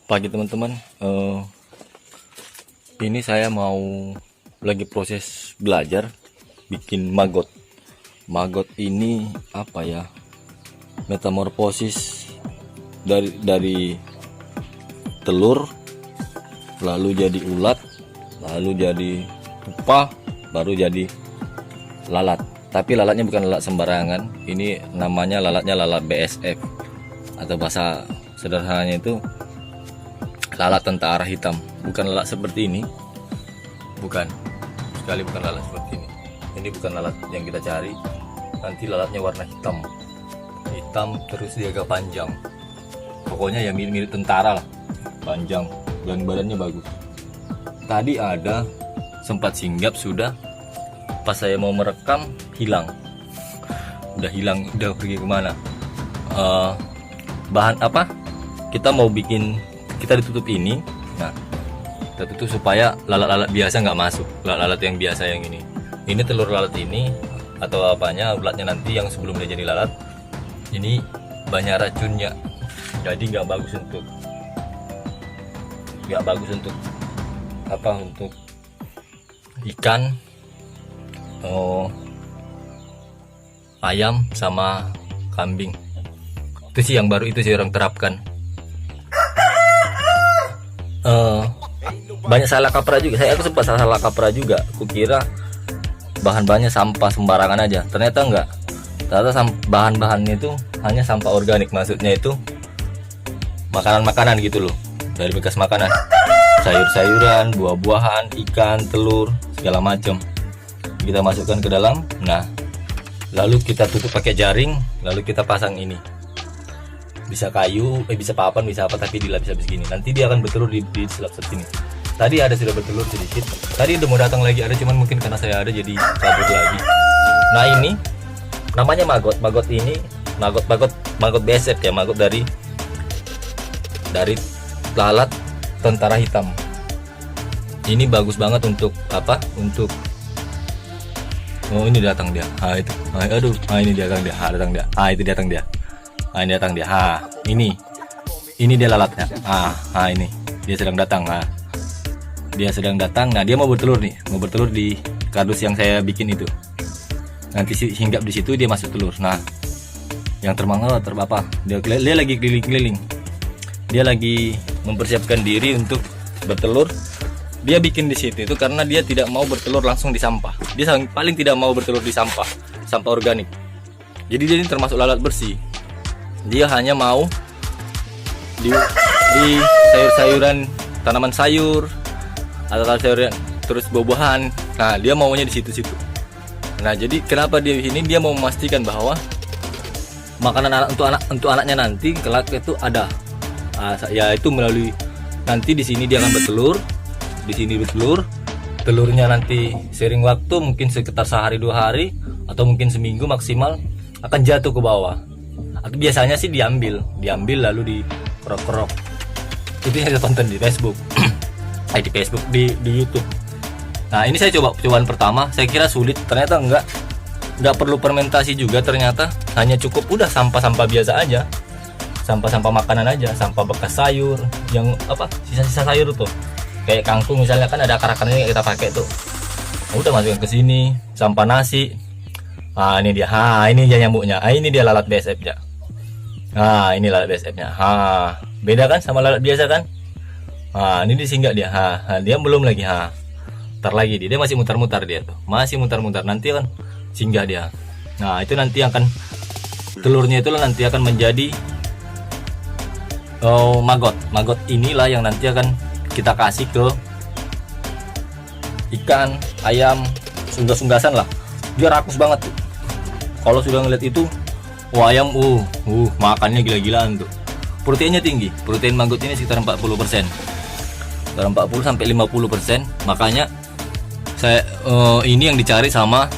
Pagi teman-teman. Ini saya mau lagi proses belajar bikin maggot. Maggot ini apa ya? Metamorfosis dari telur, lalu jadi ulat, lalu jadi pupa, baru jadi lalat. Tapi lalatnya bukan lalat sembarangan. Ini namanya lalatnya lalat BSF, atau bahasa sederhananya itu lalat tentara hitam. Bukan lalat seperti ini, bukan sekali, bukan lalat seperti ini. Ini bukan lalat yang kita cari. Nanti lalatnya warna hitam terus dia agak panjang. Pokoknya ya mirip tentara lah, panjang dan badannya bagus. Tadi ada sempat singgap, sudah pas saya mau merekam hilang, udah pergi kemana. Bahan apa kita mau bikin, kita ditutup ini. Nah, kita tutup supaya lalat-lalat biasa nggak masuk, lalat-lalat yang biasa yang ini telur lalat ini atau apanya, ulatnya nanti yang sebelum dia jadi lalat ini banyak racunnya, jadi nggak bagus untuk apa, untuk ikan, ayam sama kambing. Itu sih yang baru, itu sih orang terapkan. Banyak salah kaprah juga. Aku sempat salah kaprah juga. Kukira bahan-bahannya sampah sembarangan aja. Ternyata enggak. Ternyata bahan-bahannya itu hanya sampah organik. Maksudnya itu makanan-makanan gitu loh, dari bekas makanan, sayur-sayuran, buah-buahan, ikan, telur, segala macam. Kita masukkan ke dalam. Nah, lalu kita tutup pakai jaring. Lalu kita pasang ini. Bisa kayu, bisa papan, bisa apa, tapi dilapis habis gini. Nanti dia akan bertelur di selap sini. Tadi ada sudah bertelur sedikit. Tadi udah mau datang lagi ada, cuman mungkin karena saya ada jadi kabur lagi. Nah, ini namanya maggot. Maggot ini maggot BSF ya, maggot dari lalat tentara hitam. Ini bagus banget untuk apa? Untuk ini datang dia. Itu. Aduh, ini dia datang dia. Datang dia. Itu datang dia. Ini datang dia. Ini dia lalatnya. Ini dia sedang datang. Dia sedang datang. Nah, dia mau bertelur nih. Mau bertelur di kardus yang saya bikin itu. Nanti hinggap di situ dia masuk telur. Nah, yang terbapa. Dia lagi keliling-keliling. Dia lagi mempersiapkan diri untuk bertelur. Dia bikin di situ itu karena dia tidak mau bertelur langsung di sampah. Dia paling tidak mau bertelur di sampah organik. Jadi dia ini termasuk lalat bersih. Dia hanya mau di sayur-sayuran, tanaman sayur atau sayuran, terus buah-buahan. Nah, dia maunya di situ-situ. Nah, jadi kenapa dia di sini? Dia mau memastikan bahwa makanan untuk anaknya nanti kelak itu ada. Yaitu melalui nanti di sini dia akan bertelur, di sini bertelur. Telurnya nanti sering waktu, mungkin sekitar sehari 2 hari atau mungkin seminggu maksimal, akan jatuh ke bawah. Atau biasanya sih diambil lalu dikerok-kerok. Itu yang saya tonton di Facebook. Di Facebook, di YouTube. Nah, ini saya cobaan pertama. Saya kira sulit, ternyata enggak perlu fermentasi juga. Ternyata hanya cukup udah sampah-sampah biasa aja, sampah-sampah makanan aja, sampah bekas sayur yang apa, sisa-sisa sayur tuh, kayak kangkung misalnya, kan ada akar-akarnya yang kita pakai tuh. Udah masukin ke sini, sampah nasi. Ini dia. Ini dia nyamuknya. Ini dia lalat BSF-nya. Ini lalat BSF-nya. Beda kan sama lalat biasa kan? Ini disinggah dia. Dia belum lagi. Ntar lagi dia masih mutar-mutar dia tuh. Masih mutar-mutar, nanti kan singgah dia. Nah, itu nanti akan telurnya itu nanti akan menjadi maggot. Maggot inilah yang nanti akan kita kasih ke ikan, ayam, sunggas-sunggasan lah. Dia rakus banget tuh. Kalau sudah ngeliat itu, ayam makannya gila-gilaan tuh. Proteinnya tinggi. Protein maggot ini sekitar 40%. Sekitar 40 sampai 50%. Makanya saya ini yang dicari sama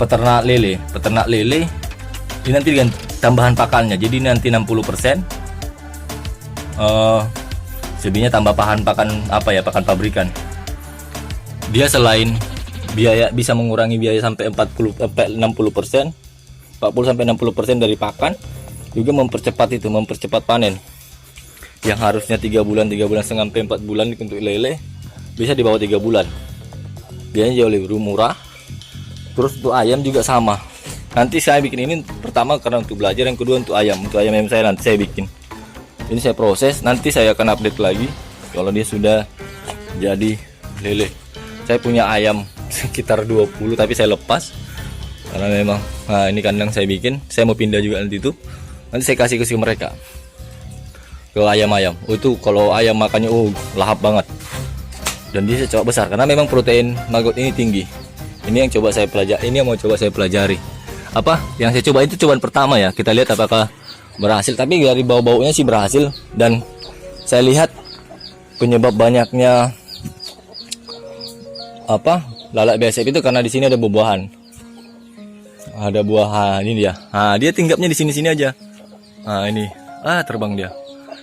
peternak lele. Peternak lele ini nanti dengan tambahan pakannya. Jadi nanti 60%. Selebihnya tambah pakan pakan pabrikan. Dia selain biaya, bisa mengurangi biaya sampai 60%, 40 sampai 60% dari pakan, juga mempercepat panen. yang harusnya 3 bulan 3 bulan setengah sampai 4 bulan untuk lele bisa di bawah 3 bulan. Biayanya jauh lebih murah. Terus untuk ayam juga sama. Nanti saya bikin ini pertama karena untuk belajar, yang kedua untuk ayam saya nanti saya bikin. Ini saya proses, nanti saya akan update lagi kalau dia sudah jadi lele. Saya punya ayam sekitar 20 tapi saya lepas karena memang ini kandang saya bikin. Saya mau pindah juga nanti itu. Nanti saya kasih ke mereka. Ke ayam-ayam. Itu kalau ayam makannya lahap banget. Dan dia coba besar karena memang protein maggot ini tinggi. Ini yang coba saya pelajari, ini yang mau coba saya pelajari. Apa yang saya coba itu cobaan pertama ya. Kita lihat apakah berhasil, tapi dari bau-baunya sih berhasil. Dan saya lihat penyebab banyaknya lalat BSF itu karena di sini ada buah-buahan. Ada buahan ini dia. Dia tinggapnya di sini-sini aja. Ini. Terbang dia.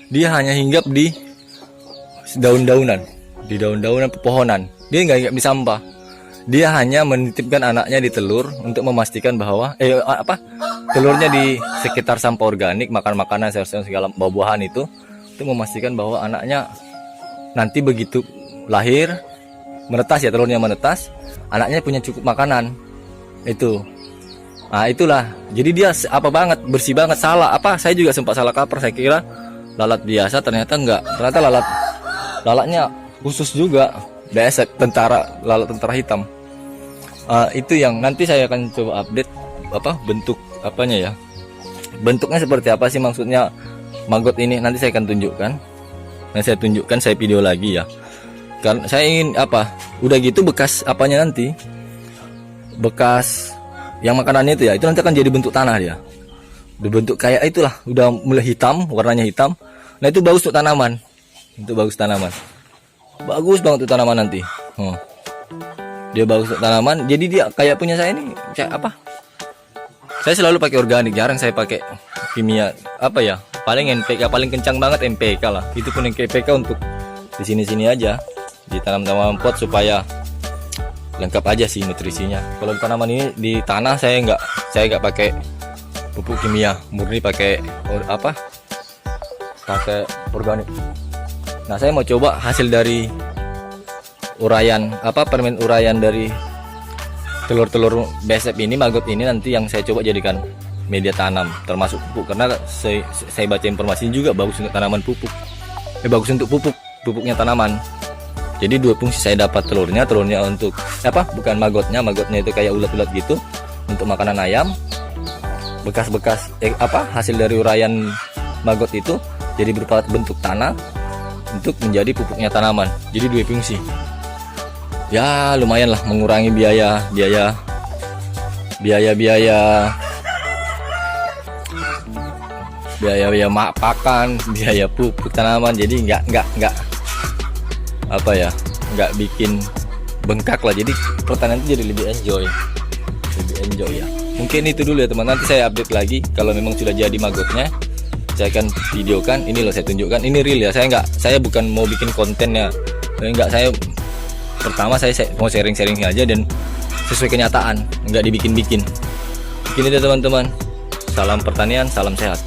Dia hanya hinggap di daun-daunan, di daun-daunan pepohonan. Dia nggak hinggap di sampah. Dia hanya menitipkan anaknya di telur untuk memastikan bahwa telurnya di sekitar sampah organik, makan makanan sayur-sayuran segala buah-buahan itu, untuk memastikan bahwa anaknya nanti begitu lahir menetas ya, telurnya menetas, anaknya punya cukup makanan. Itu. Itulah. Jadi dia banget, bersih banget. Saya juga sempat salah kaprah, saya kira lalat biasa, ternyata enggak. Ternyata lalatnya khusus juga. Biasa lalat tentara hitam. Itu yang nanti saya akan coba update bentuk apanya ya. Bentuknya seperti apa sih maksudnya maggot ini, nanti saya akan tunjukkan. Saya video lagi ya. Karena saya ingin udah gitu bekas apanya nanti. Bekas yang makanannya itu ya, itu nanti akan jadi bentuk tanah dia. Berbentuk kayak itulah, udah mulai hitam, warnanya hitam. Nah itu bagus untuk tanaman. Itu bagus tanaman. Bagus banget untuk tanaman nanti. Dia bagus untuk tanaman. Jadi dia kayak punya saya ini, saya selalu pakai organik, jarang saya pakai kimia. Paling NPK, paling kencang banget NPK lah. Itu pun NPK untuk di sini-sini aja. Ditanam-tanam pot supaya lengkap aja sih nutrisinya. Kalau di tanaman ini di tanah saya nggak pakai pupuk kimia, murni pakai pakai organik. Nah saya mau coba hasil dari permen urayan dari telur-telur BSF ini, maggot ini, nanti yang saya coba jadikan media tanam termasuk pupuk, karena saya baca informasi juga bagus untuk tanaman pupuk. Bagus untuk pupuknya tanaman. Jadi 2 fungsi saya dapat, telurnya untuk bukan magotnya itu kayak ulat-ulat gitu untuk makanan ayam. Bekas-bekas hasil dari urayan maggot itu jadi berupa bentuk tanah untuk menjadi pupuknya tanaman. Jadi 2 fungsi. Ya lumayan lah mengurangi biaya pakan, biaya pupuk tanaman. Jadi nggak bikin bengkak lah. Jadi pertanian itu jadi lebih enjoy ya. Mungkin itu dulu ya teman. Nanti saya update lagi kalau memang sudah jadi magotnya. Saya akan videokan. Ini loh saya tunjukkan. Ini real ya. Saya bukan mau bikin kontennya. Saya pertama saya mau sharing aja dan sesuai kenyataan, nggak dibikin-bikin. Begini deh teman-teman. Salam pertanian, salam sehat.